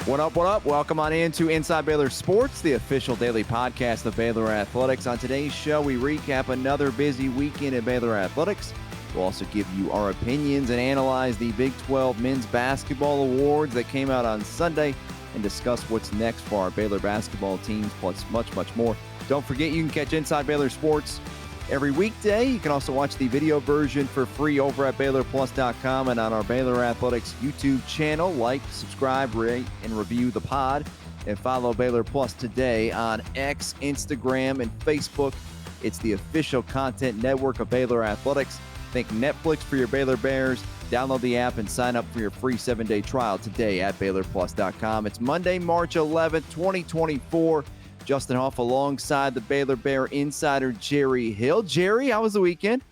What up, what up? Welcome on into Inside Baylor Sports, the official daily podcast of Baylor Athletics. On today's show, we recap another busy weekend at Baylor Athletics. We'll also give you our opinions and analyze the Big 12 Men's Basketball Awards that came out on Sunday and discuss what's next for our Baylor basketball teams, plus much, much more. Don't forget, you can catch Inside Baylor Sports every weekday. You can also watch the video version for free over at BaylorPlus.com and on our Baylor Athletics YouTube channel. Like, subscribe, rate, and review the pod. And follow Baylor Plus today on X, Instagram, and Facebook. It's the official content network of Baylor Athletics. Think Netflix for your Baylor Bears. Download the app and sign up for your free 7-day trial today at BaylorPlus.com. It's Monday, March 11th, 2024. Justin Hoff alongside the Baylor Bear insider Jerry Hill. Jerry, how was the weekend?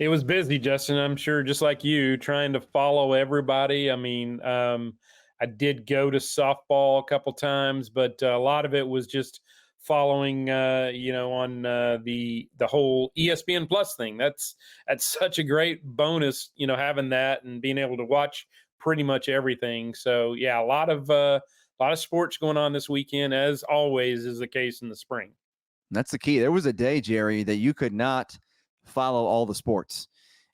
It was busy, Justin. I'm sure just like you, trying to follow everybody. I mean, I did go to softball a couple times, but a lot of it was just following, on the whole ESPN Plus thing. That's such a great bonus, having that and being able to watch pretty much everything. So yeah, a lot of sports going on this weekend, as always is the case in the spring. That's the key. There was a day, Jerry, that you could not follow all the sports.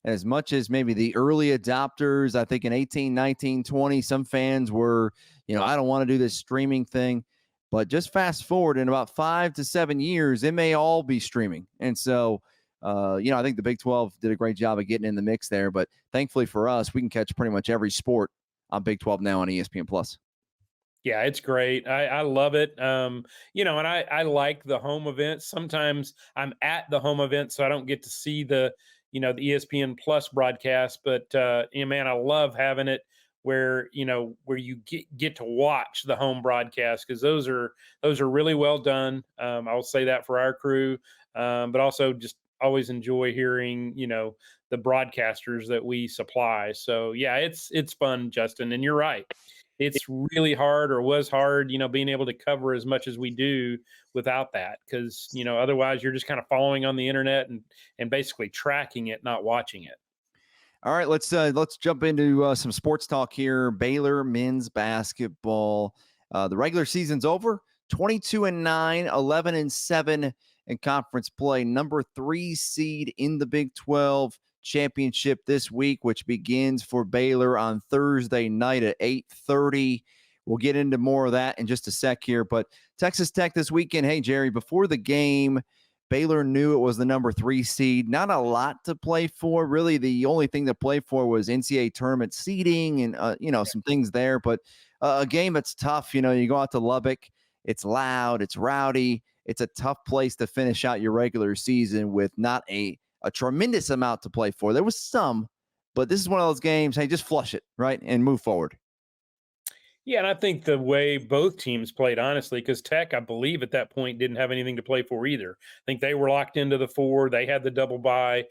As much as maybe the early adopters, I think in 18, 19, 20, some fans were, I don't want to do this streaming thing. But just fast forward in about 5 to 7 years, it may all be streaming. And so, I think the Big 12 did a great job of getting in the mix there. But thankfully for us, we can catch pretty much every sport on Big 12 now on ESPN Plus. Yeah, it's great. I love it. And I like the home events. Sometimes I'm at the home event, so I don't get to see the ESPN Plus broadcast. But man, I love having it where you get to watch the home broadcast, because those are really well done. I'll say that for our crew, but also just always enjoy hearing the broadcasters that we supply. So yeah, it's fun, Justin, and you're right. It's really hard, or was hard, being able to cover as much as we do without that, because otherwise you're just kind of following on the internet and basically tracking it, not watching it. All right, let's jump into some sports talk here. Baylor men's basketball. The regular season's over. 22-9, 11-7 in conference play. Number 3 seed in the Big 12 championship this week, which begins for Baylor on Thursday night at 8:30. We'll get into more of that in just a sec here. But Texas Tech this weekend. Hey, Jerry, before the game, Baylor knew it was the number 3 seed. Not a lot to play for. Really, the only thing to play for was NCAA tournament seeding and, some things there. But a game that's tough. You go out to Lubbock. It's loud. It's rowdy. It's a tough place to finish out your regular season with not a tremendous amount to play for. There was some, but this is one of those games, hey, just flush it, right, and move forward. Yeah, and I think the way both teams played, honestly, because Tech, I believe at that point, didn't have anything to play for either. I think they were locked into the 4. They had the double bye.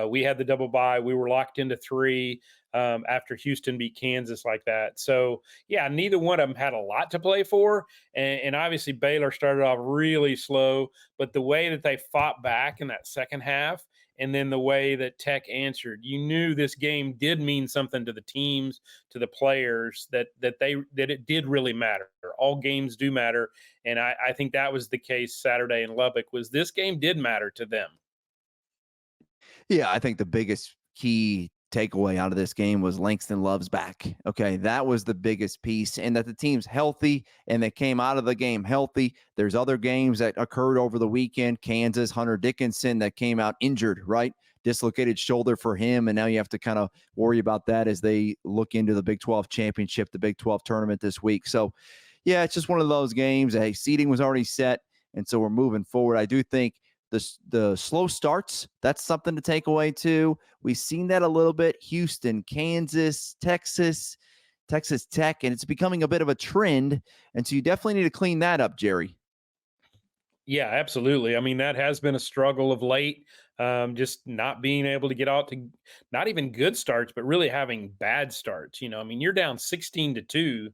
We had the double bye. We were locked into 3 after Houston beat Kansas like that. So, yeah, neither one of them had a lot to play for. And obviously Baylor started off really slow, but the way that they fought back in that second half, and then the way that Tech answered, you knew this game did mean something to the teams, to the players, that it did really matter. All games do matter, and I think that was the case Saturday in Lubbock. Was this game did matter to them? Yeah, I think the biggest key takeaway out of this game was Langston Love's back. Okay, that was the biggest piece, and that the team's healthy and they came out of the game healthy. There's other games that occurred over the weekend. Kansas, Hunter Dickinson that came out injured, right? Dislocated shoulder for him, and now you have to kind of worry about that as they look into the Big 12 championship, the Big 12 tournament this week. So, yeah, it's just one of those games. Hey, seeding was already set, and so we're moving forward. I do think the slow starts, that's something to take away too. We've seen that a little bit. Houston, Kansas, Texas Tech, and it's becoming a bit of a trend. And so you definitely need to clean that up, Jerry. Yeah, absolutely. I mean, that has been a struggle of late. Just not being able to get out to not even good starts, but really having bad starts. I mean, you're down 16-2,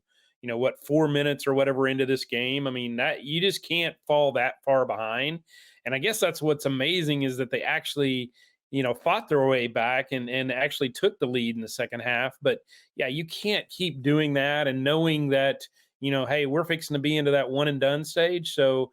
4 minutes or whatever into this game. I mean, that you just can't fall that far behind. And I guess that's what's amazing, is that they actually, fought their way back and actually took the lead in the second half. But yeah, you can't keep doing that and knowing that, hey, we're fixing to be into that one and done stage. So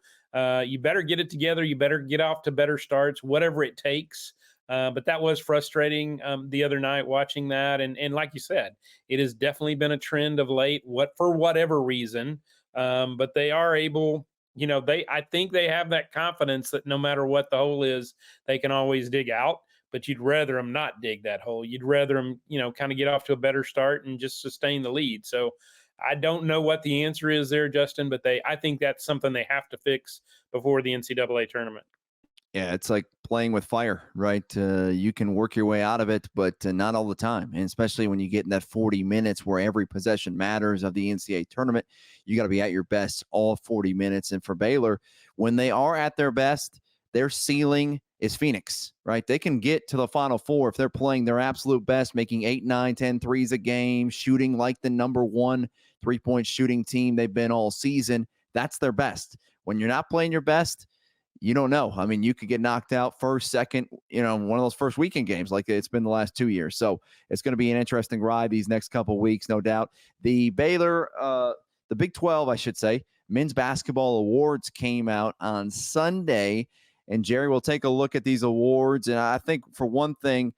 you better get it together. You better get off to better starts, whatever it takes. But that was frustrating the other night watching that. And like you said, it has definitely been a trend of late, for whatever reason. But they are able, I think they have that confidence that no matter what the hole is, they can always dig out. But you'd rather them not dig that hole. You'd rather them, kind of get off to a better start and just sustain the lead. So I don't know what the answer is there, Justin, but I think that's something they have to fix before the NCAA tournament. Yeah, it's like playing with fire, right? You can work your way out of it, but not all the time. And especially when you get in that 40 minutes where every possession matters of the NCAA tournament, you got to be at your best all 40 minutes. And for Baylor, when they are at their best, their ceiling is Phoenix, right? They can get to the Final Four if they're playing their absolute best, making 8, 9, 10 threes a game, shooting like the number one three-point shooting team they've been all season. That's their best. When you're not playing your best, you don't know. I mean, you could get knocked out first, second, one of those first weekend games like it's been the last 2 years. So it's going to be an interesting ride these next couple of weeks, no doubt. The Baylor, the Big 12, I should say, men's basketball awards came out on Sunday. And Jerry will take a look at these awards. And I think for one thing,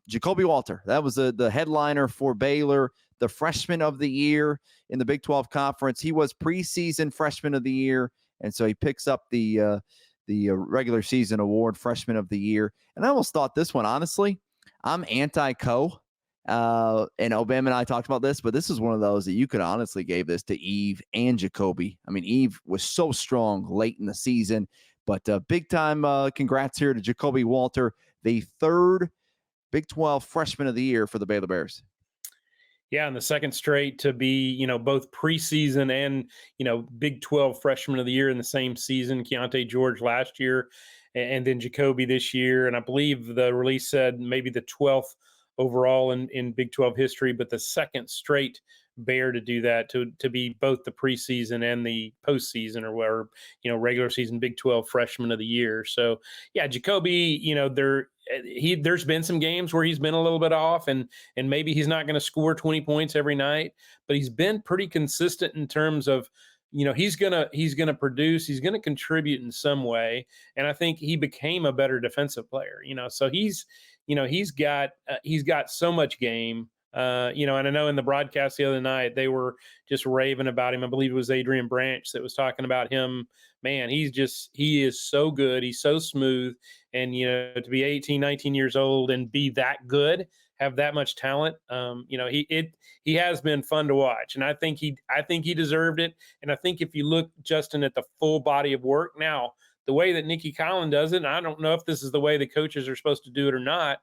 Jacoby Walter, that was the headliner for Baylor, the freshman of the year in the Big 12 conference. He was preseason freshman of the year. And so he picks up the regular season award, freshman of the year. And I almost thought this one, honestly, I'm anti-Co. And Obama and I talked about this, but this is one of those that you could honestly gave this to Eve and Jacoby. I mean, Eve was so strong late in the season, but big time congrats here to Jacoby Walter, the third Big 12 freshman of the year for the Baylor Bears. Yeah, and the second straight to be, both preseason and, Big 12 freshman of the year in the same season. Keontae George last year, and then Jacoby this year. And I believe the release said maybe the 12th overall in Big 12 history, but the second straight Bear to do that, to be both the preseason and the postseason or whatever, regular season Big 12 freshman of the year. So yeah, Jacoby, there's been some games where he's been a little bit off and maybe he's not going to score 20 points every night, but he's been pretty consistent in terms of, he's going to produce, he's going to contribute in some way. And I think he became a better defensive player, so he's got so much game. And I know in the broadcast the other night, they were just raving about him. I believe it was Adrian Branch that was talking about him. Man, he is so good. He's so smooth. And, to be 18, 19 years old and be that good, have that much talent, he has been fun to watch. And I think he deserved it. And I think if you look, Justin, at the full body of work now, the way that Nikki Collin does it, and I don't know if this is the way the coaches are supposed to do it or not,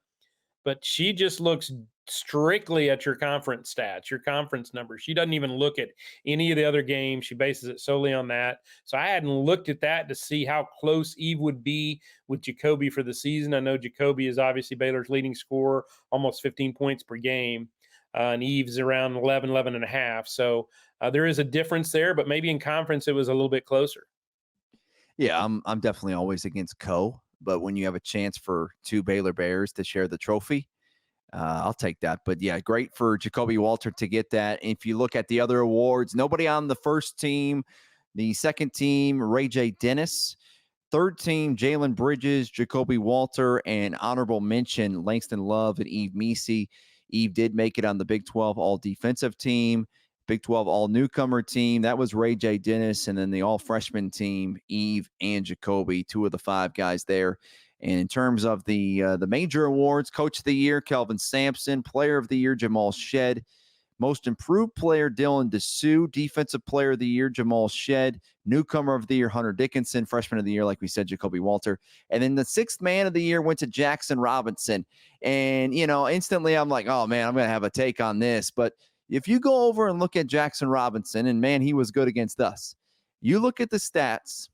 but she just looks strictly at your conference stats, your conference numbers. She doesn't even look at any of the other games. She bases it solely on that. So I hadn't looked at that to see how close Eve would be with Jacoby for the season. I know Jacoby is obviously Baylor's leading scorer, almost 15 points per game. And Eve's around 11 and a half. So there is a difference there, but maybe in conference it was a little bit closer. Yeah, I'm definitely always against Co. But when you have a chance for two Baylor Bears to share the trophy, I'll take that. But yeah, great for Jacoby Walter to get that. If you look at the other awards, nobody on the first team. The second team, Ray J. Dennis. Third team, Jalen Bridges, Jacoby Walter, and honorable mention, Langston Love and Eve Meese. Eve did make it on the Big 12 all-defensive team. Big 12 all-newcomer team. That was Ray J. Dennis. And then the all-freshman team, Eve and Jacoby, two of the five guys there. And in terms of the major awards, Coach of the Year, Kelvin Sampson. Player of the Year, Jamal Shedd. Most Improved Player, Dylan Dessou. Defensive Player of the Year, Jamal Shedd. Newcomer of the Year, Hunter Dickinson. Freshman of the Year, like we said, Jacoby Walter. And then the Sixth Man of the Year went to Jackson Robinson. And, instantly I'm like, oh, man, I'm going to have a take on this. But if you go over and look at Jackson Robinson, and, man, he was good against us. You look at the stats.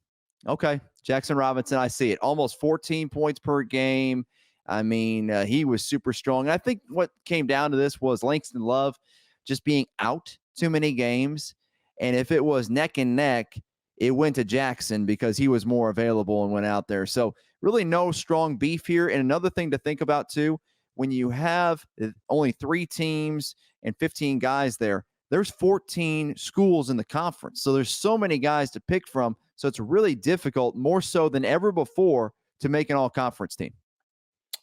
Okay, Jackson Robinson, I see it. Almost 14 points per game. I mean, he was super strong. And I think what came down to this was Langston Love just being out too many games. And if it was neck and neck, it went to Jackson because he was more available and went out there. So really no strong beef here. And another thing to think about too, when you have only 3 teams and 15 guys there, there's 14 schools in the conference. So there's so many guys to pick from. So it's really difficult, more so than ever before, to make an all-conference team.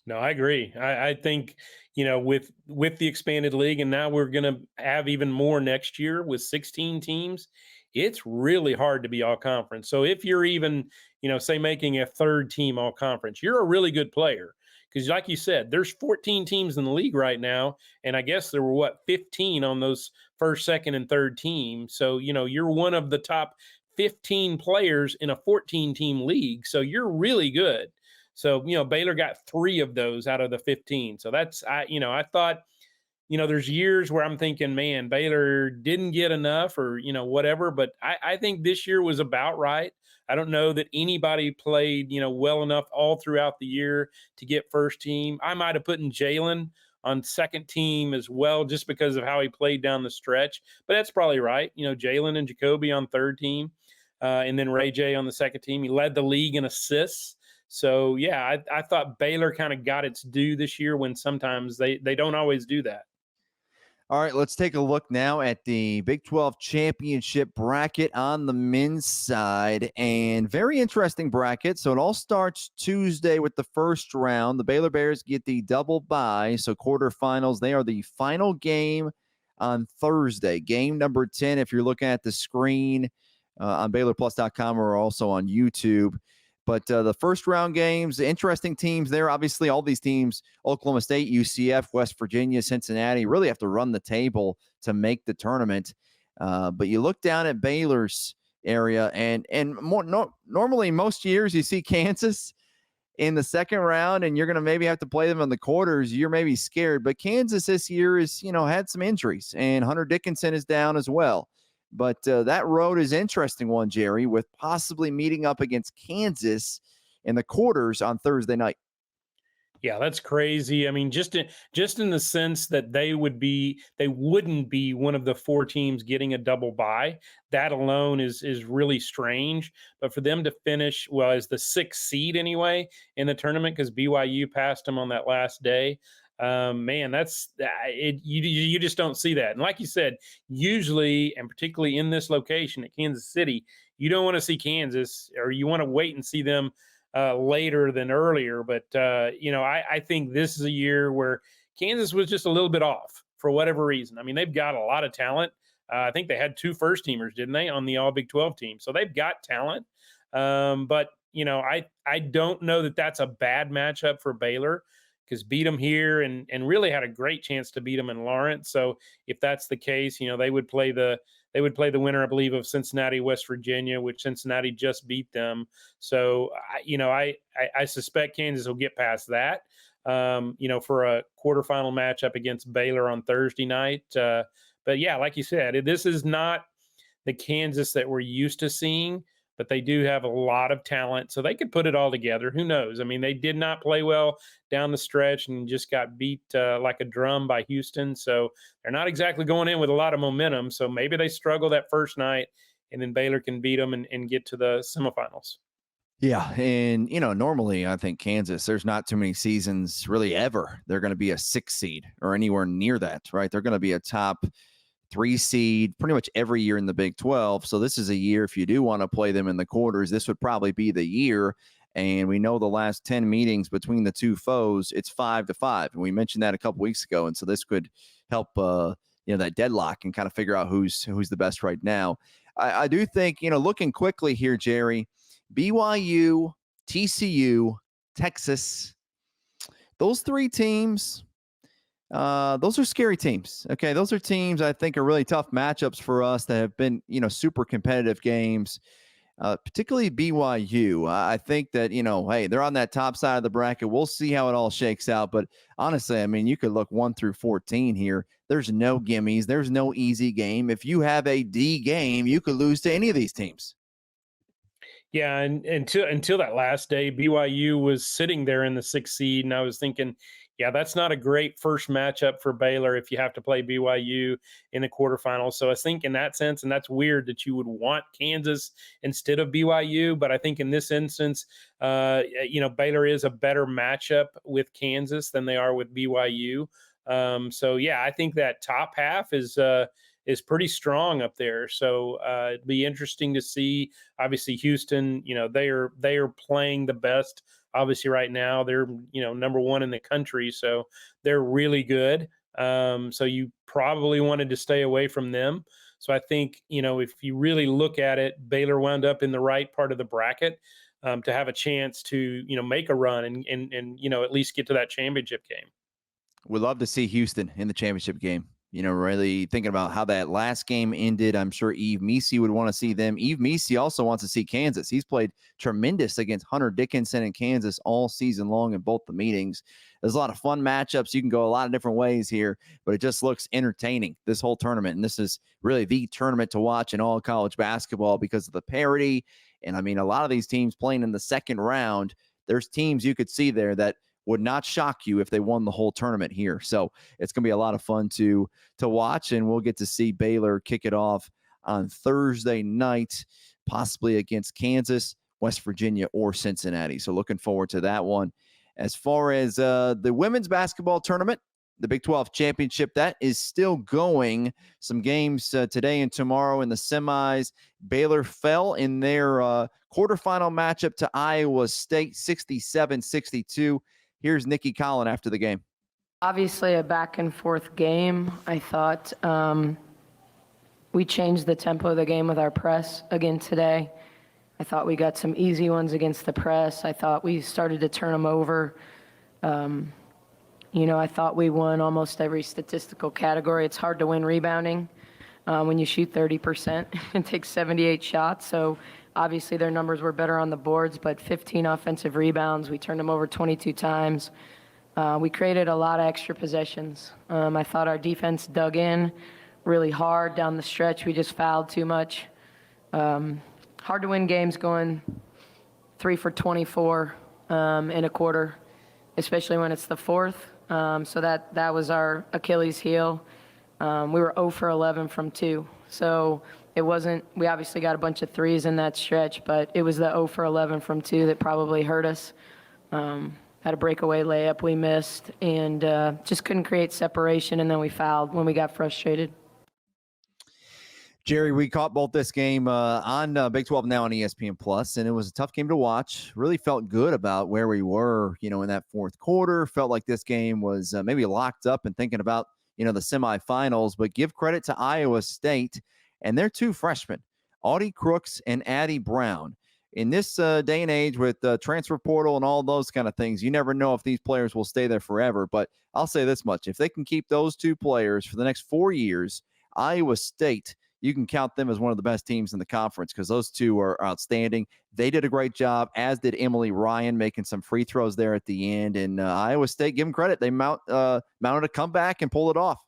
No, I agree. I think, with the expanded league, and now we're going to have even more next year with 16 teams. It's really hard to be all conference. So if you're even, say making a third team all conference, you're a really good player. Because like you said, there's 14 teams in the league right now, and I guess there were 15 on those first, second, and third teams. So you're one of the top 15 players in a 14 team league. So you're really good. So, Baylor got 3 of those out of the 15. So that's, I thought, there's years where I'm thinking, man, Baylor didn't get enough or, whatever. But I think this year was about right. I don't know that anybody played, well enough all throughout the year to get first team. I might have put in Jalen on second team as well, just because of how he played down the stretch. But that's probably right. Jalen and Jacoby on third team, and then Ray J on the second team. He led the league in assists. So, yeah, I thought Baylor kind of got its due this year when sometimes they don't always do that. All right, let's take a look now at the Big 12 championship bracket on the men's side. And very interesting bracket. So it all starts Tuesday with the first round. The Baylor Bears get the double bye. So quarterfinals, they are the final game on Thursday. Game number 10, if you're looking at the screen on BaylorPlus.com or also on YouTube. But the first round games, interesting teams there. Obviously, all these teams, Oklahoma State, UCF, West Virginia, Cincinnati, really have to run the table to make the tournament. But you look down at Baylor's area, and normally most years you see Kansas in the second round, and you're going to maybe have to play them in the quarters. You're maybe scared. But Kansas this year is, had some injuries, and Hunter Dickinson is down as well. But that road is interesting one, Jerry, with possibly meeting up against Kansas in the quarters on Thursday night. Yeah, that's crazy. I mean, just in the sense that they wouldn't be one of the 4 teams getting a double bye. That alone is really strange. But for them to finish as the 6th seed anyway in the tournament, because BYU passed them on that last day. Man, that's it. You just don't see that. And like you said, usually, and particularly in this location at Kansas City, you don't want to see Kansas, or you want to wait and see them later than earlier. But I think this is a year where Kansas was just a little bit off for whatever reason. I mean, they've got a lot of talent. I think they had 2 first teamers, didn't they, on the All Big 12 team? So they've got talent. But I don't know that that's a bad matchup for Baylor, because beat them here and really had a great chance to beat them in Lawrence. So if that's the case, they would play the winner, I believe, of Cincinnati, West Virginia, which Cincinnati just beat them. So I suspect Kansas will get past that, for a quarterfinal matchup against Baylor on Thursday night. But yeah, like you said, this is not the Kansas that we're used to seeing, but they do have a lot of talent, so they could put it all together. Who knows? I mean, they did not play well down the stretch and just got beat like a drum by Houston. So they're not exactly going in with a lot of momentum. So maybe they struggle that first night, and then Baylor can beat them and get to the semifinals. Yeah, and normally I think Kansas, there's not too many seasons really ever they're going to be a 6 seed or anywhere near that, right? They're going to be a top 3 seed pretty much every year in the Big 12. So this is a year, if you do want to play them in the quarters, this would probably be the year. And we know the last 10 meetings between the two foes, it's 5-5. And we mentioned that a couple weeks ago. And so this could help, that deadlock and kind of figure out who's the best right now. I do think, looking quickly here, Jerry, BYU, TCU, Texas, those 3 teams, those are scary teams. Okay. Those are teams I think are really tough matchups for us that have been, super competitive games, particularly BYU. I think that, hey, they're on that top side of the bracket. We'll see how it all shakes out. But honestly, I mean, you could look 1 through 14 here. There's no gimmies. There's no easy game. If you have a D game, you could lose to any of these teams. Yeah, and until that last day, BYU was sitting there in the 6th seed, and I was thinking, yeah, that's not a great first matchup for Baylor if you have to play BYU in the quarterfinals. So I think in that sense, and that's weird that you would want Kansas instead of BYU, but I think in this instance, Baylor is a better matchup with Kansas than they are with BYU. So yeah, I think that top half is pretty strong up there. So it'd be interesting to see. Obviously, Houston, they are playing the best. Obviously, right now they're number one in the country, so they're really good. So you probably wanted to stay away from them. So I think if you really look at it, Baylor wound up in the right part of the bracket to have a chance to make a run and at least get to that championship game. We'd love to see Houston in the championship game. Really thinking about how that last game ended. I'm sure Eve Misi would want to see them. Eve Misi also wants to see Kansas. He's played tremendous against Hunter Dickinson in Kansas all season long in both the meetings. There's a lot of fun matchups. You can go a lot of different ways here, but it just looks entertaining, this whole tournament. And this is really the tournament to watch in all college basketball because of the parity. And I mean, a lot of these teams playing in the second round, there's teams you could see there that would not shock you if they won the whole tournament here. So it's going to be a lot of fun to watch, and we'll get to see Baylor kick it off on Thursday night, possibly against Kansas, West Virginia, or Cincinnati. So looking forward to that one. As far as the women's basketball tournament, the Big 12 championship, that is still going. Some games today and tomorrow in the semis. Baylor fell in their quarterfinal matchup to Iowa State, 67-62. Here's Nikki Collin after the game. Obviously a back and forth game. I thought we changed the tempo of the game with our press again today. I thought we got some easy ones against the press. I thought we started to turn them over. I thought we won almost every statistical category. It's hard to win rebounding when you shoot 30% and take 78 shots. So obviously their numbers were better on the boards, but 15 offensive rebounds. We turned them over 22 times. We created a lot of extra possessions. I thought our defense dug in really hard down the stretch. We just fouled too much. Hard to win games going 3 for 24 in a quarter, especially when it's the fourth. So that was our Achilles heel. We were 0 for 11 from 2. So it wasn't, we obviously got a bunch of threes in that stretch, but it was the 0 for 11 from 2 that probably hurt us. Had a breakaway layup we missed and just couldn't create separation, and then we fouled when we got frustrated. Jerry, we caught both this game on Big 12 now on ESPN Plus, and it was a tough game to watch. Really felt good about where we were, in that fourth quarter. Felt like this game was maybe locked up and thinking about, the semifinals. But give credit to Iowa State and their two freshmen, Audie Crooks and Addie Brown. In this day and age with the transfer portal and all those kind of things, you never know if these players will stay there forever. But I'll say this much. If they can keep those two players for the next 4 years, Iowa State, you can count them as one of the best teams in the conference because those two are outstanding. They did a great job, as did Emily Ryan, making some free throws there at the end. And Iowa State, give them credit. They mounted a comeback and pulled it off.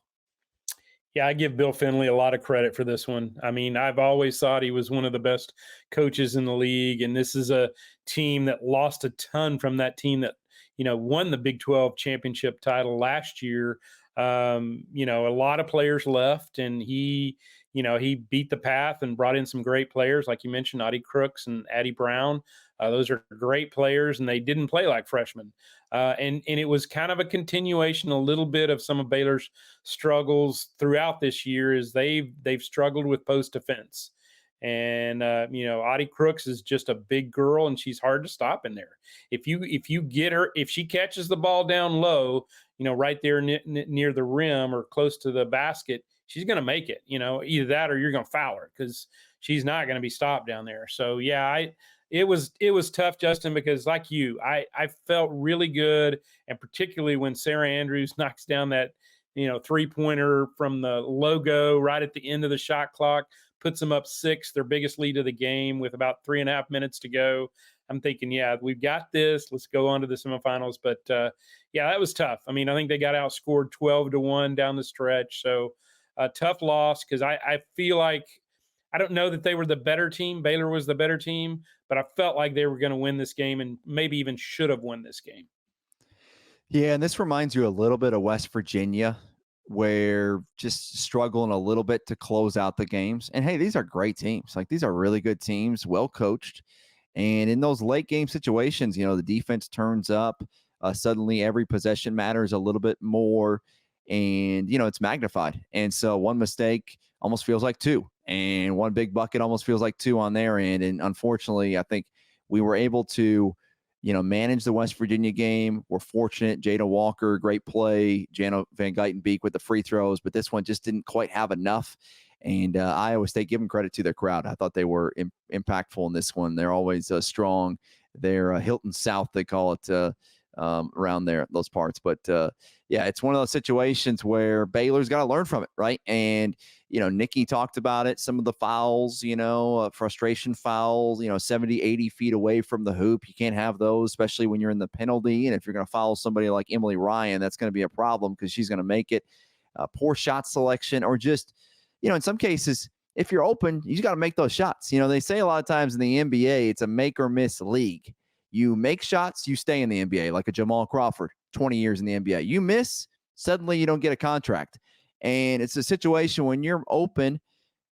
Yeah, I give Bill Finley a lot of credit for this one. I mean, I've always thought he was one of the best coaches in the league, and this is a team that lost a ton from that team that, won the Big 12 championship title last year. A lot of players left, and he beat the path and brought in some great players, like you mentioned, Audie Crooks and Addie Brown. Those are great players, and they didn't play like freshmen. And it was kind of a continuation, a little bit of some of Baylor's struggles throughout this year. Is they've struggled with post defense, and Audie Crooks is just a big girl, and she's hard to stop in there. If you get her, if she catches the ball down low, right there near the rim or close to the basket, she's going to make it. Either that or you're going to foul her because she's not going to be stopped down there. So yeah, it was tough, Justin, because like you, I felt really good, and particularly when Sarah Andrews knocks down that 3-pointer from the logo right at the end of the shot clock, puts them up 6, their biggest lead of the game with about 3.5 minutes to go. I'm thinking, yeah, we've got this. Let's go on to the semifinals. But yeah, that was tough. I mean, I think they got outscored 12-1 down the stretch. So a tough loss because I feel like I don't know that they were the better team. Baylor was the better team, but I felt like they were going to win this game and maybe even should have won this game. Yeah, and this reminds you a little bit of West Virginia, where just struggling a little bit to close out the games. And hey, these are great teams. Like, these are really good teams, well coached. And in those late game situations, the defense turns up. Suddenly, every possession matters a little bit more, and it's magnified. And so, one mistake almost feels like two, and one big bucket almost feels like two on their end. And unfortunately, I think we were able to, manage the West Virginia game. We're fortunate. Jada Walker, great play. Jana Van Geitenbeek with the free throws, but this one just didn't quite have enough. And Iowa State, give them credit to their crowd. I thought they were impactful in this one. They're always strong. They're Hilton South, they call it, around there, those parts. But yeah, it's one of those situations where Baylor's got to learn from it, right? And Nikki talked about it. Some of the fouls, frustration fouls, 70, 80 feet away from the hoop. You can't have those, especially when you're in the penalty. And if you're going to foul somebody like Emily Ryan, that's going to be a problem because she's going to make it. Poor shot selection, or just, in some cases, if you're open, you just got to make those shots. They say a lot of times in the NBA, it's a make or miss league. You make shots, you stay in the NBA, like a Jamal Crawford, 20 years in the NBA. You miss, suddenly you don't get a contract. And it's a situation when you're open,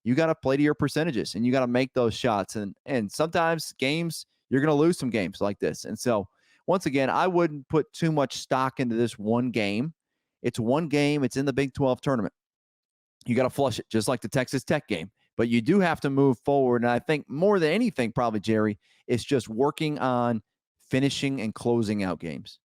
you got to play to your percentages and you got to make those shots. And sometimes games, you're going to lose some games like this. And so, once again, I wouldn't put too much stock into this one game. It's one game. It's in the Big 12 tournament. You got to flush it, just like the Texas Tech game. But you do have to move forward. And I think more than anything, probably, Jerry, is just working on finishing and closing out games.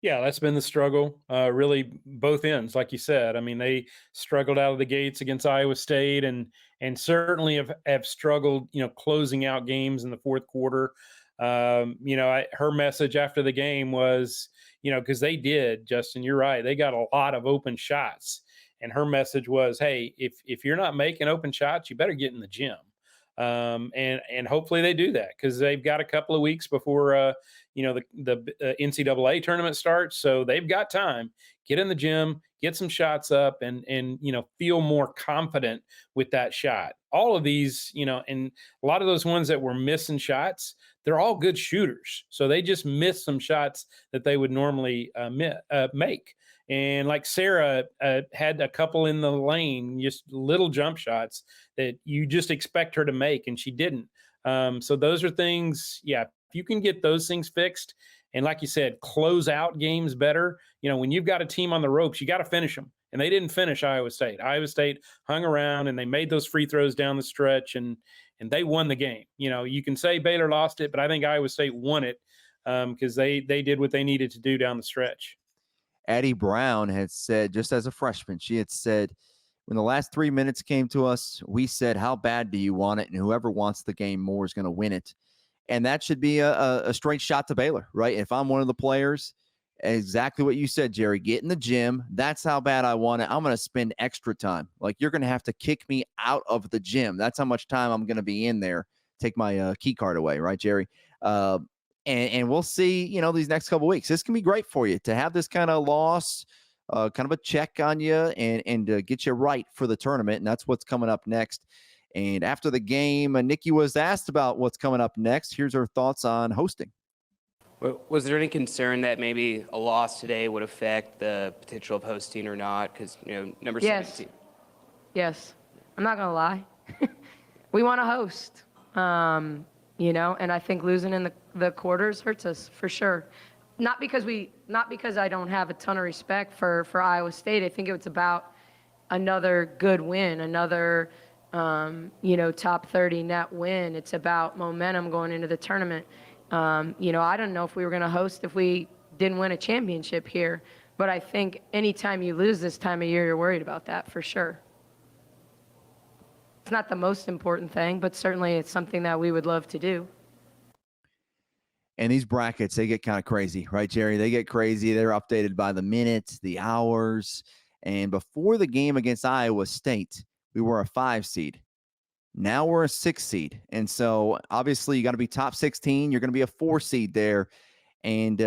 Yeah, that's been the struggle, really both ends, like you said. I mean, they struggled out of the gates against Iowa State and certainly have struggled, closing out games in the fourth quarter. Her message after the game was, because they did, Justin, you're right. They got a lot of open shots. And her message was, hey, if you're not making open shots, you better get in the gym. And hopefully they do that because they've got a couple of weeks before, the NCAA tournament starts. So they've got time. Get in the gym, get some shots up, and feel more confident with that shot. All of these, and a lot of those ones that were missing shots, they're all good shooters. So they just missed some shots that they would normally make. And like Sarah had a couple in the lane, just little jump shots that you just expect her to make, and she didn't. So those are things, yeah, if you can get those things fixed, and like you said, close out games better, when you've got a team on the ropes, you got to finish them. And they didn't finish Iowa State. Iowa State hung around, and they made those free throws down the stretch, and they won the game. You can say Baylor lost it, but I think Iowa State won it because they did what they needed to do down the stretch. Addie Brown had said, just as a freshman, she had said, when the last 3 minutes came to us, we said, how bad do you want it? And whoever wants the game more is going to win it. And that should be a straight shot to Baylor, right? If I'm one of the players, exactly what you said, Jerry, get in the gym. That's how bad I want it. I'm going to spend extra time. Like, you're going to have to kick me out of the gym. That's how much time I'm going to be in there. Take my key card away, right, Jerry? And we'll see, these next couple of weeks. This can be great for you to have this kind of loss, kind of a check on you and get you right for the tournament. And that's what's coming up next. And after the game, Nikki was asked about what's coming up next. Here's her thoughts on hosting. Was there any concern that maybe a loss today would affect the potential of hosting or not? Because, number 17. Yes. I'm not going to lie. We want to host. And I think losing in the quarters hurts us for sure. Not because I don't have a ton of respect for Iowa State. I think it's about another good win, another, top 30 net win. It's about momentum going into the tournament. I don't know if we were going to host if we didn't win a championship here, but I think anytime you lose this time of year, you're worried about that for sure. It's not the most important thing, but certainly it's something that we would love to do. And these brackets, they get kind of crazy, right, Jerry? They get crazy. They're updated by the minutes, the hours. And before the game against Iowa State, we were a 5 seed. Now we're a 6 seed. And so obviously you got to be top 16. You're going to be a 4 seed there. And,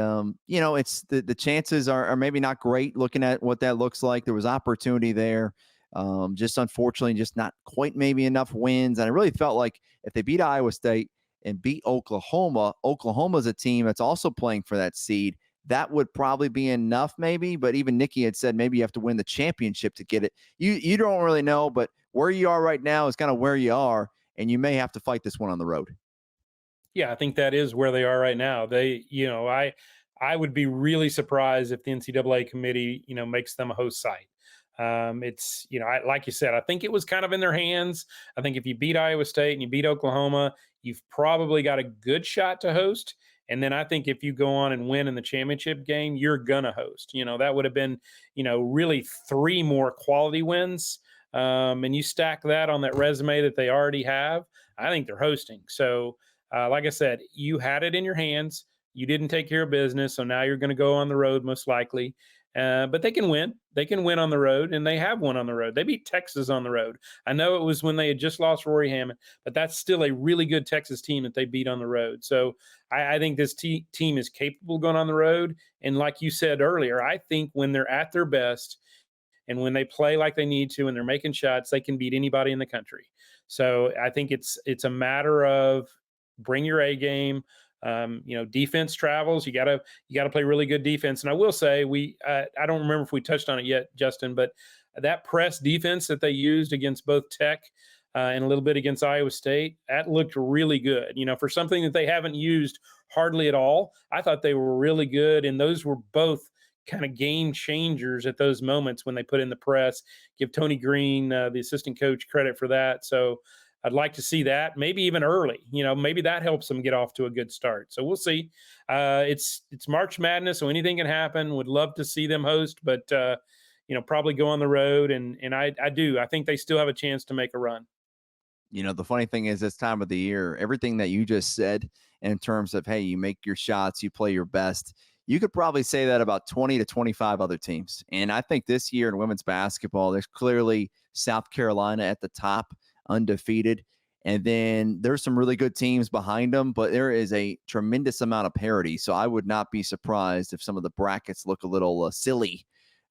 it's the chances are maybe not great looking at what that looks like. There was opportunity there. Just unfortunately, just not quite maybe enough wins. And I really felt like if they beat Iowa State and beat Oklahoma, Oklahoma's a team that's also playing for that seed. That would probably be enough maybe, but even Nikki had said maybe you have to win the championship to get it. You don't really know, but where you are right now is kind of where you are, and you may have to fight this one on the road. Yeah, I think that is where they are right now. I would be really surprised if the NCAA committee, makes them a host site. It's, like you said, I think it was kind of in their hands. I think if you beat Iowa State and you beat Oklahoma, you've probably got a good shot to host. And then I think if you go on and win in the championship game, you're going to host. That would have been, really 3 more quality wins. And you stack that on that resume that they already have, I think they're hosting. So, like I said, you had it in your hands. You didn't take care of business. So now you're going to go on the road most likely. But they can win. They can win on the road, and they have won on the road. They beat Texas on the road. I know it was when they had just lost Rory Hammond, but that's still a really good Texas team that they beat on the road. So I think this team is capable of going on the road. And like you said earlier, I think when they're at their best and when they play like they need to and they're making shots, they can beat anybody in the country. So I think it's a matter of bring your A game. Defense travels. You gotta play really good defense. And I will say I don't remember if we touched on it yet, Justin, but that press defense that they used against both Tech and a little bit against Iowa State, that looked really good. For something that they haven't used hardly at all, I thought they were really good. And those were both kind of game changers at those moments when they put in the press. Give Tony Green, the assistant coach, credit for that. So I'd like to see that maybe even early, maybe that helps them get off to a good start. So we'll see. It's March Madness, so anything can happen. Would love to see them host, but probably go on the road. And I think they still have a chance to make a run. The funny thing is this time of the year, everything that you just said in terms of, hey, you make your shots, you play your best, you could probably say that about 20 to 25 other teams. And I think this year in women's basketball, there's clearly South Carolina at the top, undefeated. And then there's some really good teams behind them, but there is a tremendous amount of parity. So I would not be surprised if some of the brackets look a little silly,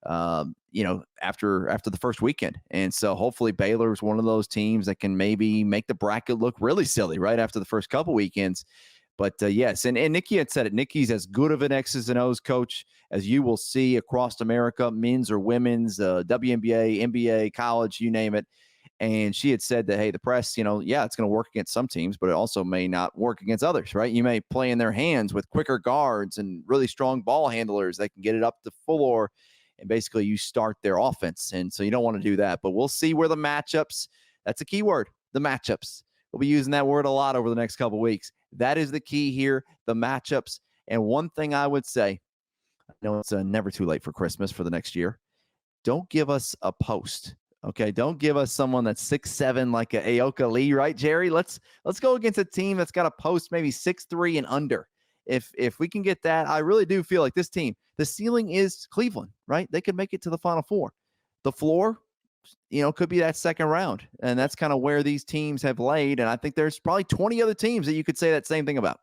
after the first weekend. And so hopefully Baylor is one of those teams that can maybe make the bracket look really silly right after the first couple weekends. But yes, and Nikki had said it. Nikki's as good of an X's and O's coach as you will see across America, men's or women's, WNBA, NBA, college, you name it. And she had said that, hey, the press, it's going to work against some teams, but it also may not work against others, right? You may play in their hands with quicker guards and really strong ball handlers that can get it up the floor, and basically you start their offense. And so you don't want to do that. But we'll see where the matchups, that's a key word, the matchups. We'll be using that word a lot over the next couple of weeks. That is the key here, the matchups. And one thing I would say, I know it's never too late for Christmas for the next year. Don't give us a post. Okay, don't give us someone that's 6'7" like a Aoka Lee, right, Jerry? Let's go against a team that's got a post maybe 6'3" and under. If we can get that, I really do feel like this team, the ceiling is Cleveland, right? They could make it to the Final Four. The floor, could be that second round, and that's kind of where these teams have laid. And I think there's probably 20 other teams that you could say that same thing about.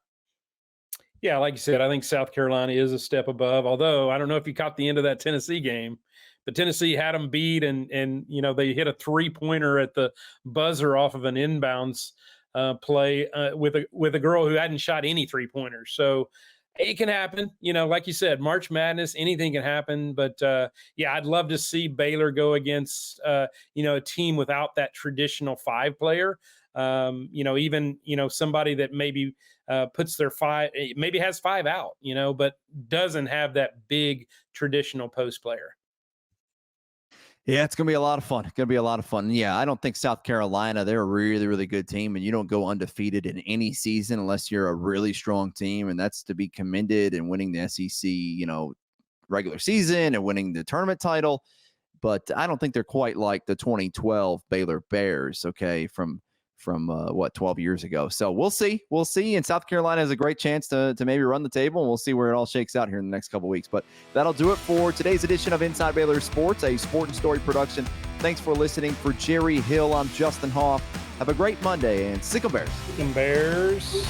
Yeah, like you said, I think South Carolina is a step above. Although I don't know if you caught the end of that Tennessee game. But Tennessee had them beat, and they hit a 3-pointer at the buzzer off of an inbounds play with a girl who hadn't shot any 3-pointers. So it can happen. Like you said, March Madness, anything can happen. But I'd love to see Baylor go against a team without that traditional 5-player. Even somebody that maybe puts their 5, maybe has 5 out, but doesn't have that big traditional post player. Yeah, it's going to be a lot of fun. Yeah, I don't think South Carolina, they're a really, really good team, and you don't go undefeated in any season unless you're a really strong team, and that's to be commended, and winning the SEC, regular season and winning the tournament title. But I don't think they're quite like the 2012 Baylor Bears, okay, from 12 years ago. So we'll see. And South Carolina has a great chance to maybe run the table, and we'll see where it all shakes out here in the next couple of weeks. But that'll do it for today's edition of Inside Baylor Sports, a Sport and Story production. Thanks for listening. For Jerry Hill, I'm Justin Hoff. Have a great Monday, and Sick 'em Bears. Sick 'em Bears.